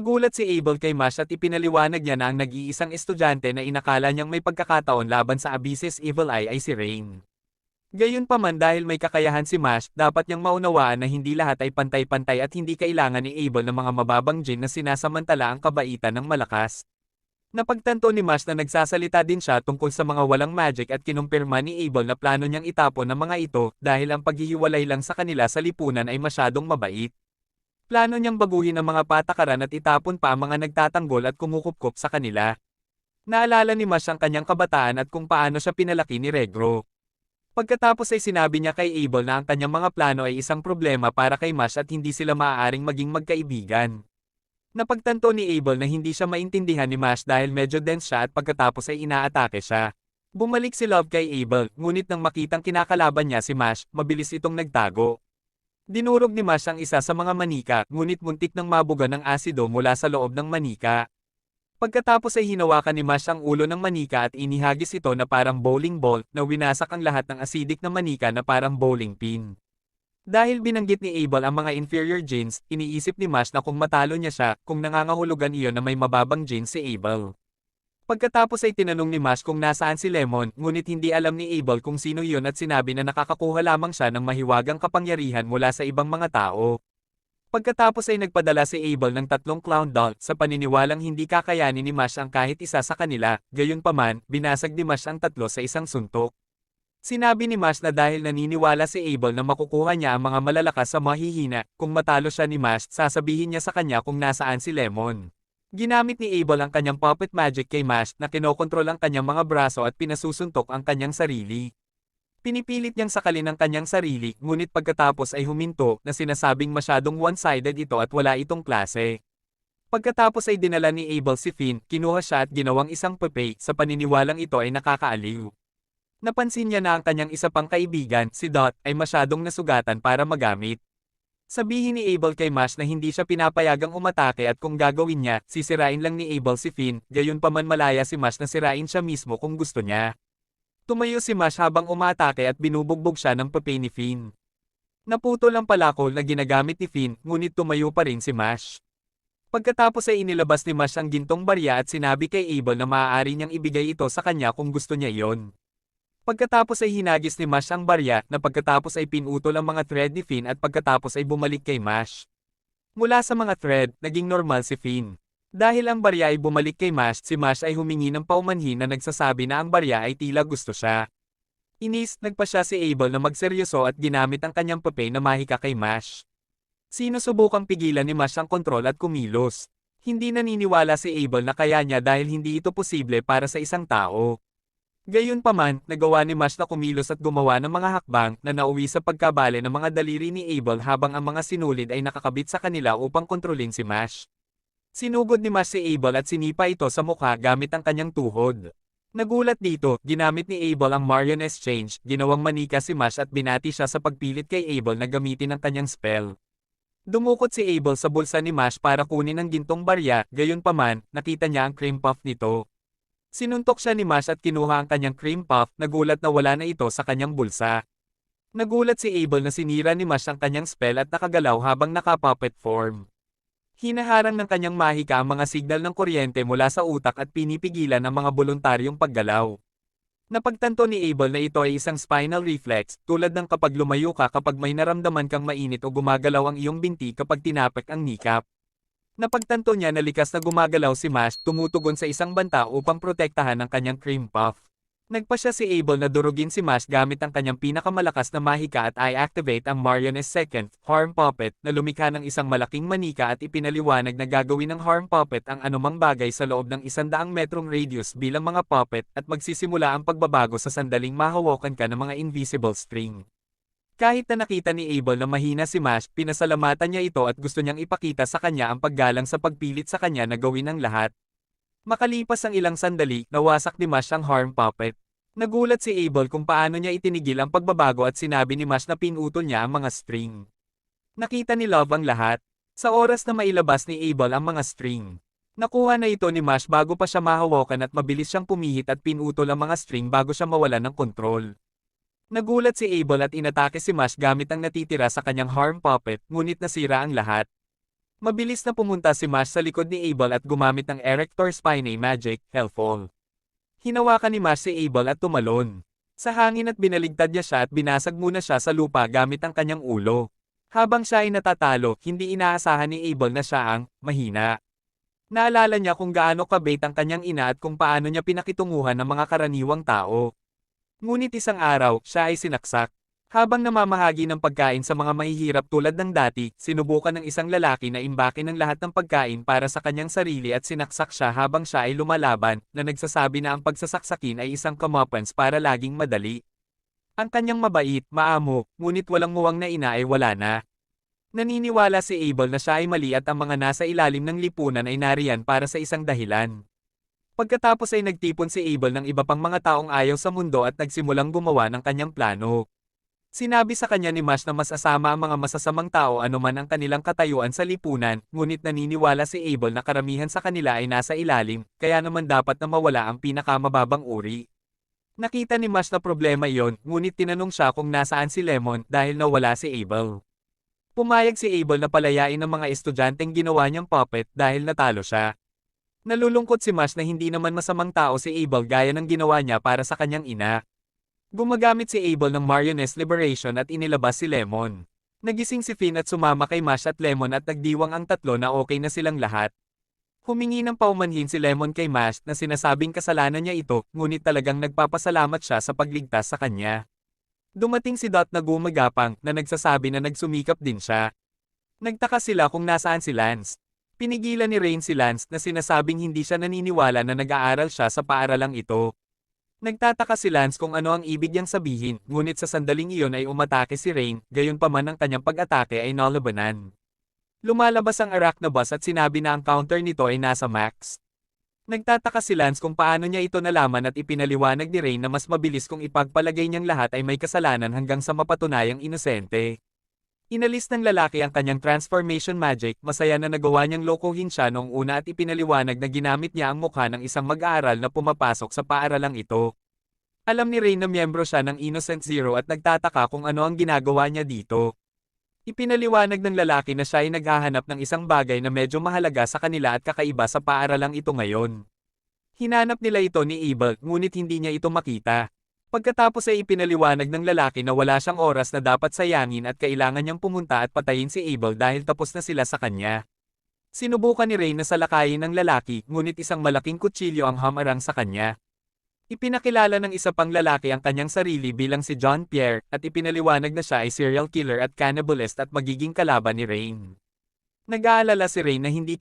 Nagulat si Abel kay Mash at ipinaliwanag niya na ang nag-iisang estudyante na inakala niyang may pagkakataon laban sa Abysses Evil Eye ay si Rain. Gayunpaman dahil may kakayahan si Mash, dapat niyang maunawaan na hindi lahat ay pantay-pantay at hindi kailangan ni Abel ng mga mababang djinn na sinasamantala ang kabaitan ng malakas. Napagtanto ni Mash na nagsasalita din siya tungkol sa mga walang magic at kinumpirma ni Abel na plano niyang itapon ang mga ito dahil ang paghihiwalay lang sa kanila sa lipunan ay masyadong mabait. Plano niyang baguhin ang mga patakaran at itapon pa ang mga nagtatanggol at kumukupkop sa kanila. Naalala ni Mash ang kanyang kabataan at kung paano siya pinalaki ni Regro. Pagkatapos ay sinabi niya kay Abel na ang kanyang mga plano ay isang problema para kay Mash at hindi sila maaaring maging magkaibigan. Napagtanto ni Abel na hindi siya maintindihan ni Mash dahil medyo dense siya at pagkatapos ay inaatake siya. Bumalik si Love kay Abel, ngunit nang makitang kinakalaban niya si Mash, mabilis itong nagtago. Dinurog ni Mash ang isa sa mga manika, ngunit muntik nang mabuga ng asido mula sa loob ng manika. Pagkatapos ay hinawakan ni Mash ang ulo ng manika at inihagis ito na parang bowling ball na winasak ang lahat ng acidic na manika na parang bowling pin. Dahil binanggit ni Abel ang mga inferior genes, iniisip ni Mash na kung matalo niya siya, kung nangangahulugan iyon na may mababang genes si Abel. Pagkatapos ay tinanong ni Mash kung nasaan si Lemon, ngunit hindi alam ni Abel kung sino iyon at sinabi na nakakakuha lamang siya ng mahiwagang kapangyarihan mula sa ibang mga tao. Pagkatapos ay nagpadala si Abel ng 3 clown doll sa paniniwalang hindi kakayanin ni Mash ang kahit isa sa kanila, gayunpaman, binasag ni Mash ang 3 sa isang suntok. Sinabi ni Mash na dahil naniniwala si Abel na makukuha niya ang mga malalakas sa mahihina, kung matalo siya ni Mash, sasabihin niya sa kanya kung nasaan si Lemon. Ginamit ni Abel ang kanyang puppet magic kay Mash na kinokontrol ang kanyang mga braso at pinasusuntok ang kanyang sarili. Pinipilit niyang sakalin ang kanyang sarili, ngunit pagkatapos ay huminto na sinasabing masyadong one-sided ito at wala itong klase. Pagkatapos ay dinala ni Abel si Finn, kinuha siya at ginawang isang puppet sa paniniwalang ito ay nakakaaliw. Napansin niya na ang kanyang isa pang kaibigan, si Dot, ay masyadong nasugatan para magamit. Sabihin ni Abel kay Mash na hindi siya pinapayagang umatake at kung gagawin niya, sisirain lang ni Abel si Finn, gayunpaman malaya si Mash na sirain siya mismo kung gusto niya. Tumayo si Mash habang umatake at binubugbog siya ng papel ni Finn. Naputol ang palakol na ginagamit ni Finn, ngunit tumayo pa rin si Mash. Pagkatapos ay inilabas ni Mash ang gintong barya at sinabi kay Abel na maaari niyang ibigay ito sa kanya kung gusto niya iyon. Pagkatapos ay hinagis ni Mash ang barya na pagkatapos ay pinutol ang mga thread ni Finn at pagkatapos ay bumalik kay Mash. Mula sa mga thread, naging normal si Finn. Dahil ang barya ay bumalik kay Mash, si Mash ay humingi ng paumanhin na nagsasabi na ang barya ay tila gusto siya. Nagpa siya si Abel na magseryoso at ginamit ang kanyang papel na mahika kay Mash. Sinusubukang pigilan ni Mash ang kontrol at kumilos. Hindi naniniwala si Abel na kaya niya dahil hindi ito posible para sa isang tao. Gayunpaman, nagawa ni Mash na kumilos at gumawa ng mga hakbang na nauwi sa pagkabale ng mga daliri ni Abel habang ang mga sinulid ay nakakabit sa kanila upang kontrolin si Mash. Sinugod ni Mash si Abel at sinipa ito sa mukha gamit ang kanyang tuhod. Nagulat dito, ginamit ni Abel ang Marion Exchange, ginawang manika si Mash at binati siya sa pagpilit kay Abel na gamitin ang kanyang spell. Dumukot si Abel sa bulsa ni Mash para kunin ang gintong barya, gayunpaman, nakita niya ang cream puff nito. Sinuntok siya ni Mash at kinuha ang kanyang cream puff, nagulat na wala na ito sa kanyang bulsa. Nagulat si Abel na sinira ni Mash ang kanyang spell at nakagalaw habang naka-puppet form. Hinaharang ng kanyang mahika ang mga signal ng kuryente mula sa utak at pinipigilan ang mga voluntaryong paggalaw. Napagtanto ni Abel na ito ay isang spinal reflex, tulad ng kapag lumayo ka kapag may naramdaman kang mainit o gumagalaw ang iyong binti kapag tinapik ang kneecap. Napagtanto niya na likas na gumagalaw si Mash, tumutugon sa isang banta upang protektahan ang kanyang cream puff. Nagpa siya si Abel na durugin si Mash gamit ang kanyang pinakamalakas na mahika at i-activate ang Marion's second, Harm Puppet, na lumikha ng isang malaking manika at ipinaliwanag na gagawin ng Harm Puppet ang anumang bagay sa loob ng 100 metrong radius bilang mga puppet at magsisimula ang pagbabago sa sandaling mahawakan ka ng mga invisible string. Kahit na nakita ni Abel na mahina si Mash, pinasalamatan niya ito at gusto niyang ipakita sa kanya ang paggalang sa pagpilit sa kanya na gawin ang lahat. Makalipas ang ilang sandali, nawasak ni Mash ang Harm Puppet. Nagulat si Abel kung paano niya itinigil ang pagbabago at sinabi ni Mash na pinutol niya ang mga string. Nakita ni Love ang lahat. Sa oras na mailabas ni Abel ang mga string. Nakuha na ito ni Mash bago pa siya mahawakan at mabilis siyang pumihit at pinutol ang mga string bago siya mawalan ng kontrol. Nagulat si Abel at inatake si Mash gamit ang natitira sa kanyang Harm Puppet, ngunit nasira ang lahat. Mabilis na pumunta si Mash sa likod ni Abel at gumamit ng Erector Spinae Magic, Hellfall. Hinawakan ni Mash si Abel at tumalon sa hangin at binaligtad niya siya at binasag muna siya sa lupa gamit ang kanyang ulo. Habang siya ay natatalo, hindi inaasahan ni Abel na siya ang mahina. Naalala niya kung gaano kabait ang kanyang ina at kung paano niya pinakitunguhan ng mga karaniwang tao. Ngunit isang araw, siya ay sinaksak. Habang namamahagi ng pagkain sa mga mahihirap tulad ng dati, sinubukan ng isang lalaki na imbakin ang lahat ng pagkain para sa kanyang sarili at sinaksak siya habang siya ay lumalaban, na nagsasabi na ang pagsasaksakin ay isang comeuppance para laging madali. Ang kanyang mabait, maamo, ngunit walang muwang na ina ay wala na. Naniniwala si Abel na siya ay mali at ang mga nasa ilalim ng lipunan ay nariyan para sa isang dahilan. Pagkatapos ay nagtipon si Abel ng iba pang mga taong ayaw sa mundo at nagsimulang gumawa ng kanyang plano. Sinabi sa kanya ni Mash na mas asama ang mga masasamang tao anuman ang kanilang katayuan sa lipunan, ngunit naniniwala si Abel na karamihan sa kanila ay nasa ilalim, kaya naman dapat na mawala ang pinakamababang uri. Nakita ni Mash na problema iyon, ngunit tinanong siya kung nasaan si Lemon dahil nawala si Abel. Pumayag si Abel na palayain ang mga estudyanteng ginawa niyang puppet dahil natalo siya. Nalulungkot si Mash na hindi naman masamang tao si Abel gaya ng ginawa niya para sa kanyang ina. Gumagamit si Abel ng Marioness Liberation at inilabas si Lemon. Nagising si Finn at sumama kay Mash at Lemon at nagdiwang ang tatlo na okay na silang lahat. Humingi ng paumanhin si Lemon kay Mash na sinasabing kasalanan niya ito, ngunit talagang nagpapasalamat siya sa pagligtas sa kanya. Dumating si Dot na gumagapang na nagsasabi na nagsumikap din siya. Nagtaka sila kung nasaan si Lance. Pinigilan ni Rain si Lance na sinasabing hindi siya naniniwala na nag-aaral siya sa paaralang ito. Nagtataka si Lance kung ano ang ibig niyang sabihin, ngunit sa sandaling iyon ay umatake si Rain, gayunpaman ang kanyang pag-atake ay nalabanan. Lumalabas ang Arachnobus at sinabi na ang counter nito ay nasa max. Nagtataka si Lance kung paano niya ito nalaman at ipinaliwanag ni Rain na mas mabilis kung ipagpalagay niyang lahat ay may kasalanan hanggang sa mapatunayang inosente. Inalis ng lalaki ang kanyang transformation magic, masaya na nagawa niyang lokohin siya noong una at ipinaliwanag na ginamit niya ang mukha ng isang mag-aaral na pumapasok sa paaralang ito. Alam ni Rain na miyembro siya ng Innocent Zero at nagtataka kung ano ang ginagawa niya dito. Ipinaliwanag ng lalaki na siya ay naghahanap ng isang bagay na medyo mahalaga sa kanila at kakaiba sa paaralang ito ngayon. Hinanap nila ito ni Abel, ngunit hindi niya ito makita. Pagkatapos ay ipinaliwanag ng lalaki na wala siyang oras na dapat sayangin at kailangan niyang pumunta at patayin si Abel dahil tapos na sila sa kanya. Sinubukan ni Rain na salakayin ng lalaki, ngunit isang malaking kutsilyo ang hamarang sa kanya. Ipinakilala ng isa pang lalaki ang kanyang sarili bilang si John Pierre, at ipinaliwanag na siya ay serial killer at cannibalist at magiging kalaban ni Rain. Nag-aalala si Rain na hindi